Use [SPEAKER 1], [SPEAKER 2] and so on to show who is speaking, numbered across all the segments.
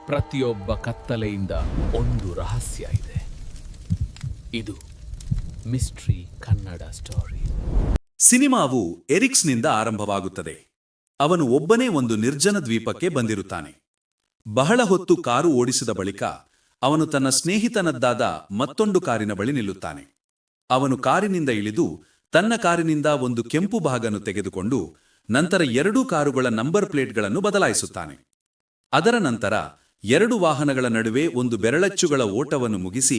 [SPEAKER 1] ಪ್ರತಿಯೊಬ್ಬ ಕತ್ತಲೆಯಿಂದ ಒಂದು ರಹಸ್ಯ ಇದೆ. ಇದು ಮಿಸ್ಟ್ರಿ ಕನ್ನಡ ಸ್ಟೋರಿ.
[SPEAKER 2] ಸಿನಿಮಾವು ಎರಿಕ್ಸ್ನಿಂದ ಆರಂಭವಾಗುತ್ತದೆ. ಅವನು ಒಬ್ಬನೇ ಒಂದು ನಿರ್ಜನ ದ್ವೀಪಕ್ಕೆ ಬಂದಿರುತ್ತಾನೆ. ಬಹಳ ಹೊತ್ತು ಕಾರು ಓಡಿಸಿದ ಬಳಿಕ ಅವನು ತನ್ನ ಸ್ನೇಹಿತನದ್ದಾದ ಮತ್ತೊಂದು ಕಾರಿನ ಬಳಿ ನಿಲ್ಲುತ್ತಾನೆ. ಅವನು ಕಾರಿನಿಂದ ಇಳಿದು ತನ್ನ ಕಾರಿನಿಂದ ಒಂದು ಕೆಂಪು ಭಾಗನ್ನು ತೆಗೆದುಕೊಂಡು ನಂತರ ಎರಡೂ ಕಾರುಗಳ ನಂಬರ್ ಪ್ಲೇಟ್ಗಳನ್ನು ಬದಲಾಯಿಸುತ್ತಾನೆ. ಅದರ ನಂತರ ಎರಡು ವಾಹನಗಳ ನಡುವೆ ಒಂದು ಬೆರಳಚ್ಚುಗಳ ಓಟವನ್ನು ಮುಗಿಸಿ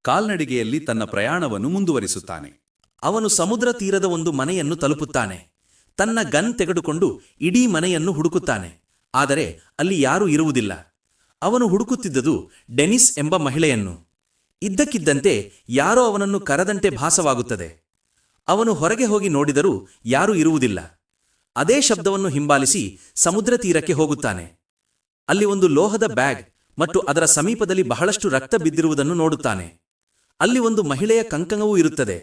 [SPEAKER 2] ಕಾಲ್ನಡಿಗೆಯಲ್ಲಿ ತನ್ನ ಪ್ರಯಾಣವನ್ನು ಮುಂದುವರಿಸುತ್ತಾನೆ.
[SPEAKER 3] ಅವನು ಸಮುದ್ರ ತೀರದ ಒಂದು ಮನೆಯನ್ನು ತಲುಪುತ್ತಾನೆ. ತನ್ನ ಗನ್ ತೆಗೆದುಕೊಂಡು ಇಡೀ ಮನೆಯನ್ನು ಹುಡುಕುತ್ತಾನೆ. ಆದರೆ ಅಲ್ಲಿ ಯಾರೂ ಇರುವುದಿಲ್ಲ. ಅವನು ಹುಡುಕುತ್ತಿದ್ದುದು ಡೆನಿಸ್ ಎಂಬ ಮಹಿಳೆಯನ್ನು. ಇದ್ದಕ್ಕಿದ್ದಂತೆ ಯಾರೋ ಅವನನ್ನು ಕರೆದಂತೆ ಭಾಸವಾಗುತ್ತದೆ. ಅವನು ಹೊರಗೆ ಹೋಗಿ ನೋಡಿದರೂ ಯಾರೂ ಇರುವುದಿಲ್ಲ. ಅದೇ ಶಬ್ದವನ್ನು ಹಿಂಬಾಲಿಸಿ ಸಮುದ್ರ ತೀರಕ್ಕೆ ಹೋಗುತ್ತಾನೆ. ಅಲ್ಲಿ ಒಂದು ಲೋಹದ ಬ್ಯಾಗ್ ಮತ್ತು ಅದರ ಸಮೀಪದಲ್ಲಿ ಬಹಳಷ್ಟು ರಕ್ತ ಬಿದ್ದಿರುವುದನ್ನು ನೋಡುತ್ತಾನೆ. ಅಲ್ಲಿ ಒಂದು ಮಹಿಳೆಯ ಕಂಕಣವೂ ಇರುತ್ತದೆ.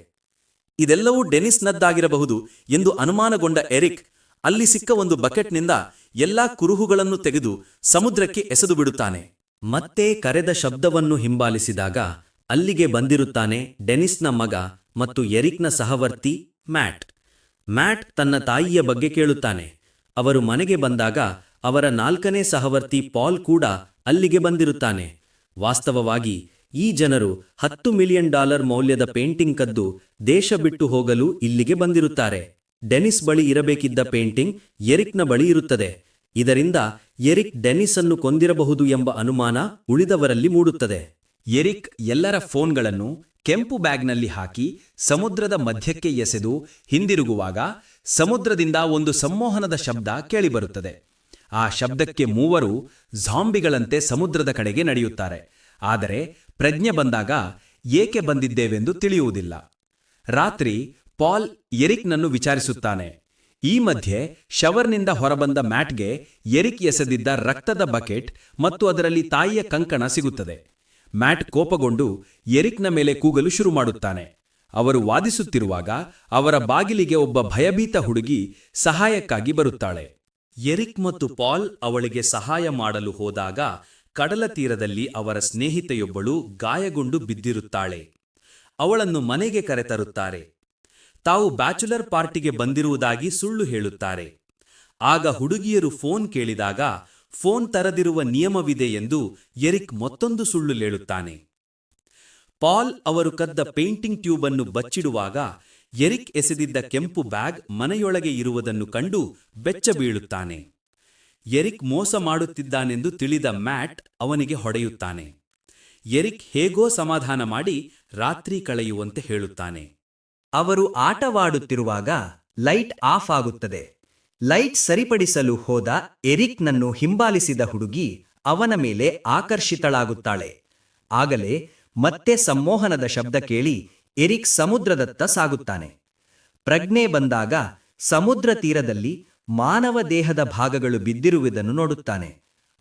[SPEAKER 3] ಇದೆಲ್ಲವೂ ಡೆನಿಸ್ನದ್ದಾಗಿರಬಹುದು ಎಂದು ಅನುಮಾನಗೊಂಡ ಎರಿಕ್ ಅಲ್ಲಿ ಸಿಕ್ಕ ಒಂದು ಬಕೆಟ್ನಿಂದ ಎಲ್ಲಾ ಕುರುಹುಗಳನ್ನು ತೆಗೆದು ಸಮುದ್ರಕ್ಕೆ ಎಸೆದು ಬಿಡುತ್ತಾನೆ. ಮತ್ತೆ ಕರೆದ ಶಬ್ದವನ್ನು ಹಿಂಬಾಲಿಸಿದಾಗ ಅಲ್ಲಿಗೆ ಬಂದಿರುತ್ತಾನೆ ಡೆನಿಸ್ನ ಮಗ ಮತ್ತು ಎರಿಕ್ನ ಸಹವರ್ತಿ ಮ್ಯಾಟ್. ಮ್ಯಾಟ್ ತನ್ನ ತಾಯಿಯ ಬಗ್ಗೆ ಕೇಳುತ್ತಾನೆ. ಅವರು ಮನೆಗೆ ಬಂದಾಗ ಅವರ 4ನೇ ಸಹವರ್ತಿ ಪಾಲ್ ಕೂಡ ಅಲ್ಲಿಗೆ ಬಂದಿರುತ್ತಾನೆ. ವಾಸ್ತವವಾಗಿ ಈ ಜನರು $10 ಮಿಲಿಯನ್ ಮೌಲ್ಯದ ಪೇಂಟಿಂಗ್ ಕದ್ದು ದೇಶ ಬಿಟ್ಟು ಹೋಗಲು ಇಲ್ಲಿಗೆ ಬಂದಿರುತ್ತಾರೆ. ಡೆನಿಸ್ ಬಳಿ ಇರಬೇಕಿದ್ದ ಪೇಂಟಿಂಗ್ ಎರಿಕ್ನ ಬಳಿ ಇರುತ್ತದೆ. ಇದರಿಂದ ಎರಿಕ್ ಡೆನಿಸ್ ಅನ್ನು ಕೊಂದಿರಬಹುದು ಎಂಬ ಅನುಮಾನ ಉಳಿದವರಲ್ಲಿ ಮೂಡುತ್ತದೆ.
[SPEAKER 4] ಎರಿಕ್ ಎಲ್ಲರ ಫೋನ್ಗಳನ್ನು ಕೆಂಪು ಬ್ಯಾಗ್ನಲ್ಲಿ ಹಾಕಿ ಸಮುದ್ರದ ಮಧ್ಯಕ್ಕೆ ಎಸೆದು ಹಿಂದಿರುಗುವಾಗ ಸಮುದ್ರದಿಂದ ಒಂದು ಸಂಮೋಹನದ ಶಬ್ದ ಕೇಳಿಬರುತ್ತದೆ. ಆ ಶಬ್ದಕ್ಕೆ ಮೂವರು ಝಾಂಬಿಗಳಂತೆ ಸಮುದ್ರದ ಕಡೆಗೆ ನಡೆಯುತ್ತಾರೆ. ಆದರೆ ಪ್ರಜ್ಞೆ ಬಂದಾಗ ಏಕೆ ಬಂದಿದ್ದೇವೆಂದು ತಿಳಿಯುವುದಿಲ್ಲ. ರಾತ್ರಿ ಪಾಲ್ ಎರಿಕ್ನನ್ನು ವಿಚಾರಿಸುತ್ತಾನೆ. ಈ ಮಧ್ಯೆ ಶವರ್ನಿಂದ ಹೊರಬಂದ ಮ್ಯಾಟ್ಗೆ ಎರಿಕ್ ಎಸೆದಿದ್ದ ರಕ್ತದ ಬಕೆಟ್ ಮತ್ತು ಅದರಲ್ಲಿ ತಾಯಿಯ ಕಂಕಣ ಸಿಗುತ್ತದೆ. ಮ್ಯಾಟ್ ಕೋಪಗೊಂಡು ಎರಿಕ್ನ ಮೇಲೆ ಕೂಗಲು ಶುರು ಮಾಡುತ್ತಾನೆ. ಅವರು ವಾದಿಸುತ್ತಿರುವಾಗ ಅವರ ಬಾಗಿಲಿಗೆ ಒಬ್ಬ ಭಯಭೀತ ಹುಡುಗಿ ಸಹಾಯಕ್ಕಾಗಿ ಬರುತ್ತಾಳೆ.
[SPEAKER 3] ಎರಿಕ್ ಮತ್ತು ಪಾಲ್ ಅವಳಿಗೆ ಸಹಾಯ ಮಾಡಲು ಹೋದಾಗ ಕಡಲ ತೀರದಲ್ಲಿ ಅವರ ಸ್ನೇಹಿತೆಯೊಬ್ಬಳು ಗಾಯಗೊಂಡು ಬಿದ್ದಿರುತ್ತಾಳೆ. ಅವಳನ್ನು ಮನೆಗೆ ಕರೆತರುತ್ತಾರೆ. ತಾವು ಬ್ಯಾಚುಲರ್ ಪಾರ್ಟಿಗೆ ಬಂದಿರುವುದಾಗಿ ಸುಳ್ಳು ಹೇಳುತ್ತಾರೆ. ಆಗ ಹುಡುಗಿಯರು ಫೋನ್ ಕೇಳಿದಾಗ ಫೋನ್ ತರದಿರುವ ನಿಯಮವಿದೆ ಎಂದು ಎರಿಕ್ ಮತ್ತೊಂದು ಸುಳ್ಳು ಹೇಳುತ್ತಾನೆ. ಪಾಲ್ ಅವರು ಕದ್ದ ಪೇಂಟಿಂಗ್ ಟ್ಯೂಬ್ ಅನ್ನು ಬಚ್ಚಿಡುವಾಗ ಎರಿಕ್ ಎಸೆದಿದ್ದ ಕೆಂಪು ಬ್ಯಾಗ್ ಮನೆಯೊಳಗೆ ಇರುವುದನ್ನು ಕಂಡು ಬೆಚ್ಚ ಬೀಳುತ್ತಾನೆ. ಎರಿಕ್ ಮೋಸ ಮಾಡುತ್ತಿದ್ದಾನೆಂದು ತಿಳಿದ ಮ್ಯಾಟ್ ಅವನಿಗೆ ಹೊಡೆಯುತ್ತಾನೆ. ಎರಿಕ್ ಹೇಗೋ ಸಮಾಧಾನ ಮಾಡಿ ರಾತ್ರಿ ಕಳೆಯುವಂತೆ ಹೇಳುತ್ತಾನೆ.
[SPEAKER 5] ಅವರು ಆಟವಾಡುತ್ತಿರುವಾಗ ಲೈಟ್ ಆಫ್ ಆಗುತ್ತದೆ. ಲೈಟ್ ಸರಿಪಡಿಸಲು ಹೋದ ಎರಿಕ್ನನ್ನು ಹಿಂಬಾಲಿಸಿದ ಹುಡುಗಿ ಅವನ ಮೇಲೆ ಆಕರ್ಷಿತಳಾಗುತ್ತಾಳೆ. ಆಗಲೇ ಮತ್ತೆ ಸಂಮೋಹನದ ಶಬ್ದ ಕೇಳಿ ಎರಿಕ್ ಸಮುದ್ರದತ್ತ ಸಾಗುತ್ತಾನೆ. ಪ್ರಜ್ಞೆ ಬಂದಾಗ ಸಮುದ್ರ ತೀರದಲ್ಲಿ ಮಾನವ ದೇಹದ ಭಾಗಗಳು ಬಿದ್ದಿರುವುದನ್ನು ನೋಡುತ್ತಾನೆ.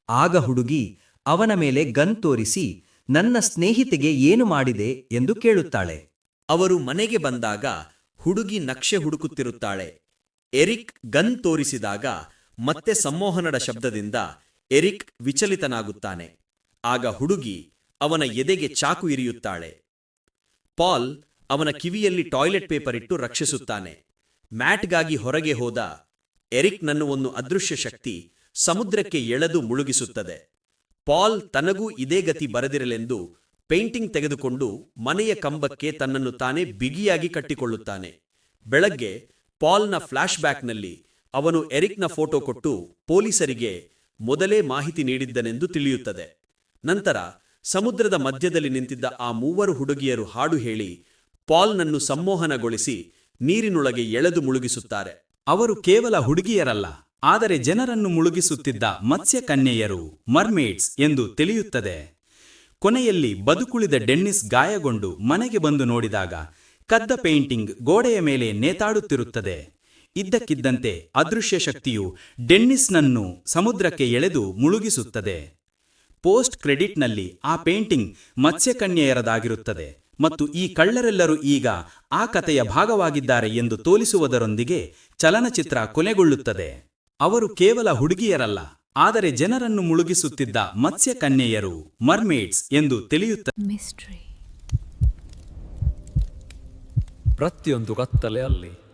[SPEAKER 5] ಆಗ ಹುಡುಗಿ ಅವನ ಮೇಲೆ ಗನ್ ತೋರಿಸಿ ನನ್ನ ಸ್ನೇಹಿತೆಗೆ ಏನು ಮಾಡಿದೆ ಎಂದು ಕೇಳುತ್ತಾಳೆ.
[SPEAKER 3] ಅವರು ಮನೆಗೆ ಬಂದಾಗ ಹುಡುಗಿ ನಕ್ಷೆ ಹುಡುಕುತ್ತಿರುತ್ತಾಳೆ. ಎರಿಕ್ ಗನ್ ತೋರಿಸಿದಾಗ ಮತ್ತೆ ಸಂಮೋಹನದ ಶಬ್ದದಿಂದ ಎರಿಕ್ ವಿಚಲಿತನಾಗುತ್ತಾನೆ. ಆಗ ಹುಡುಗಿ ಅವನ ಎದೆಗೆ ಚಾಕು ಇರಿಯುತ್ತಾಳೆ. ಪಾಲ್ ಅವನ ಕಿವಿಯಲ್ಲಿ ಟಾಯ್ಲೆಟ್ ಪೇಪರ್ ಇಟ್ಟು ರಕ್ಷಿಸುತ್ತಾನೆ. ಮ್ಯಾಟ್ಗಾಗಿ ಹೊರಗೆ ಹೋದ ಎರಿಕ್ನನ್ನು ಒಂದು ಅದೃಶ್ಯ ಶಕ್ತಿ ಸಮುದ್ರಕ್ಕೆ ಎಳೆದು ಮುಳುಗಿಸುತ್ತದೆ. ಪಾಲ್ ತನಗೂ ಇದೇ ಗತಿ ಬರದಿರಲೆಂದು ಪೇಂಟಿಂಗ್ ತೆಗೆದುಕೊಂಡು ಮನೆಯ ಕಂಬಕ್ಕೆ ತನ್ನನ್ನು ತಾನೇ ಬಿಗಿಯಾಗಿ ಕಟ್ಟಿಕೊಳ್ಳುತ್ತಾನೆ. ಬೆಳಗ್ಗೆ ಪಾಲ್ನ ಫ್ಲಾಶ್ ಬ್ಯಾಕ್ನಲ್ಲಿ ಅವನು ಎರಿಕ್ನ ಫೋಟೋ ಕೊಟ್ಟು ಪೊಲೀಸರಿಗೆ ಮೊದಲೇ ಮಾಹಿತಿ ನೀಡಿದ್ದನೆಂದು ತಿಳಿಯುತ್ತದೆ. ನಂತರ ಸಮುದ್ರದ ಮಧ್ಯದಲ್ಲಿ ನಿಂತಿದ್ದ ಆ 3 ಹುಡುಗಿಯರು ಹಾಡು ಹೇಳಿ ಪಾಲ್ನನ್ನು ಸಂಮೋಹನಗೊಳಿಸಿ ನೀರಿನೊಳಗೆ ಎಳೆದು ಮುಳುಗಿಸುತ್ತಾರೆ.
[SPEAKER 4] ಅವರು ಕೇವಲ ಹುಡುಗಿಯರಲ್ಲ, ಆದರೆ ಜನರನ್ನು ಮುಳುಗಿಸುತ್ತಿದ್ದ ಮತ್ಸ್ಯಕನ್ಯೆಯರು, ಮರ್ಮೇಡ್ಸ್ ಎಂದು ತಿಳಿಯುತ್ತದೆ. ಕೊನೆಯಲ್ಲಿ ಬದುಕುಳಿದ ಡೆನ್ನಿಸ್ ಗಾಯಗೊಂಡು ಮನೆಗೆ ಬಂದು ನೋಡಿದಾಗ ಕದ್ದ ಪೇಂಟಿಂಗ್ ಗೋಡೆಯ ಮೇಲೆ ನೇತಾಡುತ್ತಿರುತ್ತದೆ. ಇದ್ದಕ್ಕಿದ್ದಂತೆ ಅದೃಶ್ಯ ಶಕ್ತಿಯು ಡೆನ್ನಿಸ್ನನ್ನು ಸಮುದ್ರಕ್ಕೆ ಎಳೆದು ಮುಳುಗಿಸುತ್ತದೆ. ಪೋಸ್ಟ್ ಕ್ರೆಡಿಟ್ನಲ್ಲಿ ಆ ಪೇಂಟಿಂಗ್ ಮತ್ಸ್ಯಕನ್ಯೆಯರದಾಗಿರುತ್ತದೆ ಮತ್ತು ಈ ಕಳ್ಳರೆಲ್ಲರೂ ಈಗ ಆ ಕಥೆಯ ಭಾಗವಾಗಿದ್ದಾರೆ ಎಂದು ತೋರಿಸುವುದರೊಂದಿಗೆ ಚಲನಚಿತ್ರ ಕೊನೆಗೊಳ್ಳುತ್ತದೆ. ಅವರು ಕೇವಲ ಹುಡುಗಿಯರಲ್ಲ, ಆದರೆ ಜನರನ್ನು ಮುಳುಗಿಸುತ್ತಿದ್ದ ಮತ್ಸ್ಯಕನ್ಯೆಯರು ಮರ್ಮೇಡ್ಸ್ ಎಂದು ತಿಳಿಯುತ್ತದೆ.
[SPEAKER 6] mystery.
[SPEAKER 1] ಪ್ರತಿಯೊಂದು ಕತ್ತಲೆಯಲ್ಲಿ